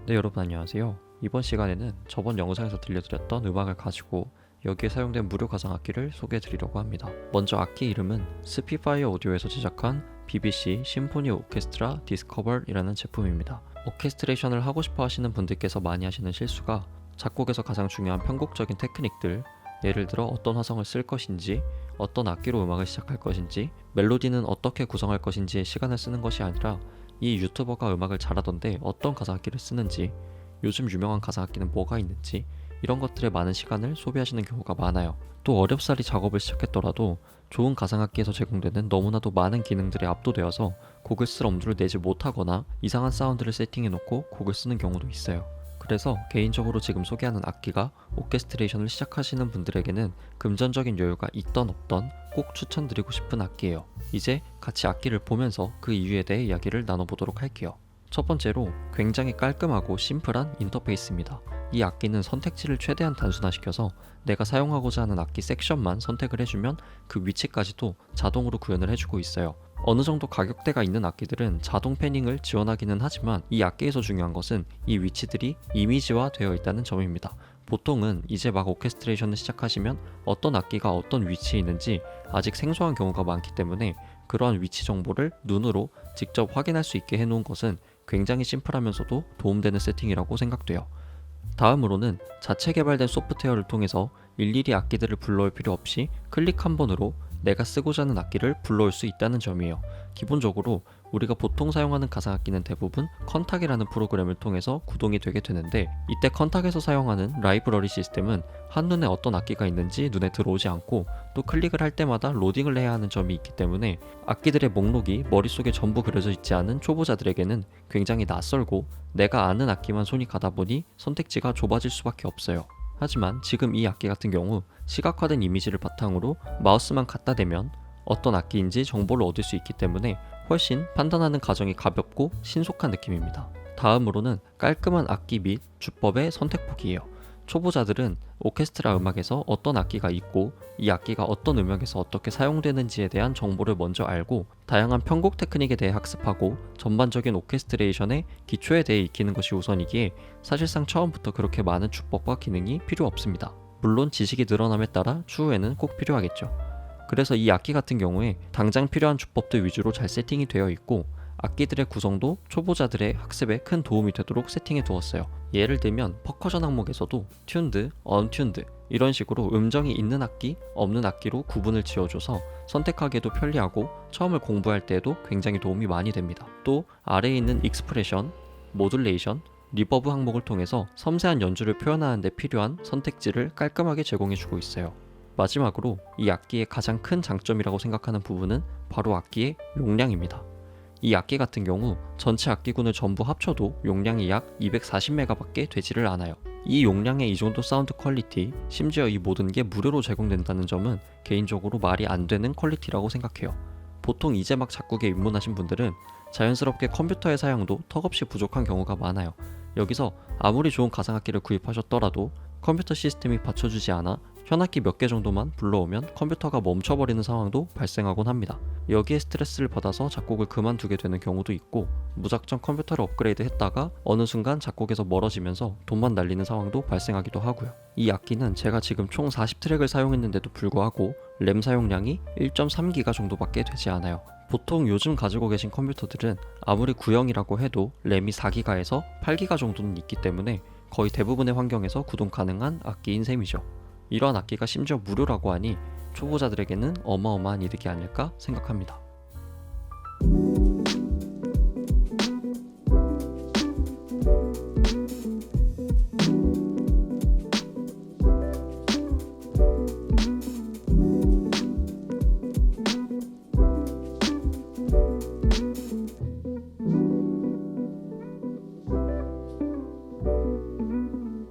네, 여러분 안녕하세요. 이번 시간에는 저번 영상에서 들려드렸던 음악을 가지고 여기에 사용된 무료 가상악기를 소개해드리려고 합니다. 먼저 악기 이름은 스피파이어 오디오에서 제작한 BBC 심포니 오케스트라 디스커버이라는 제품입니다. 오케스트레이션을 하고 싶어 하시는 분들께서 많이 하시는 실수가 작곡에서 가장 중요한 편곡적인 테크닉들, 예를 들어 어떤 화성을 쓸 것인지, 어떤 악기로 음악을 시작할 것인지, 멜로디는 어떻게 구성할 것인지에 시간을 쓰는 것이 아니라 이 유튜버가 음악을 잘하던데 어떤 가상악기를 쓰는지, 요즘 유명한 가상악기는 뭐가 있는지, 이런 것들에 많은 시간을 소비하시는 경우가 많아요. 또 어렵사리 작업을 시작했더라도 좋은 가상악기에서 제공되는 너무나도 많은 기능들에 압도되어서 곡을 쓸 엄두를 내지 못하거나 이상한 사운드를 세팅해놓고 곡을 쓰는 경우도 있어요. 그래서 개인적으로 지금 소개하는 악기가 오케스트레이션을 시작하시는 분들에게는 금전적인 여유가 있던 없던 꼭 추천드리고 싶은 악기예요. 이제 같이 악기를 보면서 그 이유에 대해 이야기를 나눠보도록 할게요. 첫 번째로 굉장히 깔끔하고 심플한 인터페이스입니다. 이 악기는 선택지를 최대한 단순화시켜서 내가 사용하고자 하는 악기 섹션만 선택을 해주면 그 위치까지도 자동으로 구현을 해주고 있어요. 어느 정도 가격대가 있는 악기들은 자동 패닝을 지원하기는 하지만 이 악기에서 중요한 것은 이 위치들이 이미지화 되어 있다는 점입니다. 보통은 이제 막 오케스트레이션을 시작하시면 어떤 악기가 어떤 위치에 있는지 아직 생소한 경우가 많기 때문에 그러한 위치 정보를 눈으로 직접 확인할 수 있게 해놓은 것은 굉장히 심플하면서도 도움되는 세팅이라고 생각돼요. 다음으로는 자체 개발된 소프트웨어를 통해서 일일이 악기들을 불러올 필요 없이 클릭 한 번으로 내가 쓰고자 하는 악기를 불러올 수 있다는 점이에요. 기본적으로 우리가 보통 사용하는 가상악기는 대부분 컨탁이라는 프로그램을 통해서 구동이 되게 되는데, 이때 컨탁에서 사용하는 라이브러리 시스템은 한눈에 어떤 악기가 있는지 눈에 들어오지 않고 또 클릭을 할 때마다 로딩을 해야 하는 점이 있기 때문에 악기들의 목록이 머릿속에 전부 그려져 있지 않은 초보자들에게는 굉장히 낯설고 내가 아는 악기만 손이 가다 보니 선택지가 좁아질 수밖에 없어요. 하지만 지금 이 악기 같은 경우 시각화된 이미지를 바탕으로 마우스만 갖다 대면 어떤 악기인지 정보를 얻을 수 있기 때문에 훨씬 판단하는 과정이 가볍고 신속한 느낌입니다. 다음으로는 깔끔한 악기 및 주법의 선택폭이에요. 초보자들은 오케스트라 음악에서 어떤 악기가 있고 이 악기가 어떤 음역에서 어떻게 사용되는지에 대한 정보를 먼저 알고 다양한 편곡 테크닉에 대해 학습하고 전반적인 오케스트레이션의 기초에 대해 익히는 것이 우선이기에 사실상 처음부터 그렇게 많은 주법과 기능이 필요 없습니다. 물론 지식이 늘어남에 따라 추후에는 꼭 필요하겠죠. 그래서 이 악기 같은 경우에 당장 필요한 주법들 위주로 잘 세팅이 되어 있고 악기들의 구성도 초보자들의 학습에 큰 도움이 되도록 세팅해 두었어요. 예를 들면 퍼커션 항목에서도 튠드, 언튠드 이런 식으로 음정이 있는 악기, 없는 악기로 구분을 지어줘서 선택하기에도 편리하고 처음을 공부할 때에도 굉장히 도움이 많이 됩니다. 또 아래에 있는 익스프레션, 모듈레이션, 리버브 항목을 통해서 섬세한 연주를 표현하는 데 필요한 선택지를 깔끔하게 제공해주고 있어요. 마지막으로 이 악기의 가장 큰 장점이라고 생각하는 부분은 바로 악기의 용량입니다. 이 악기 같은 경우 전체 악기군을 전부 합쳐도 용량이 약 240메가밖에 되지를 않아요. 이 용량의 이 정도 사운드 퀄리티, 심지어 이 모든 게 무료로 제공된다는 점은 개인적으로 말이 안 되는 퀄리티라고 생각해요. 보통 이제 막 작곡에 입문하신 분들은 자연스럽게 컴퓨터의 사양도 턱없이 부족한 경우가 많아요. 여기서 아무리 좋은 가상악기를 구입하셨더라도 컴퓨터 시스템이 받쳐주지 않아 현악기 몇 개 정도만 불러오면 컴퓨터가 멈춰버리는 상황도 발생하곤 합니다. 여기에 스트레스를 받아서 작곡을 그만두게 되는 경우도 있고 무작정 컴퓨터를 업그레이드 했다가 어느 순간 작곡에서 멀어지면서 돈만 날리는 상황도 발생하기도 하고요. 이 악기는 제가 지금 총 40트랙을 사용했는데도 불구하고 램 사용량이 1.3기가 정도밖에 되지 않아요. 보통 요즘 가지고 계신 컴퓨터들은 아무리 구형이라고 해도 램이 4기가에서 8기가 정도는 있기 때문에 거의 대부분의 환경에서 구동 가능한 악기인 셈이죠. 이러한 악기가 심지어 무료라고 하니 초보자들에게는 어마어마한 이득이 아닐까 생각합니다.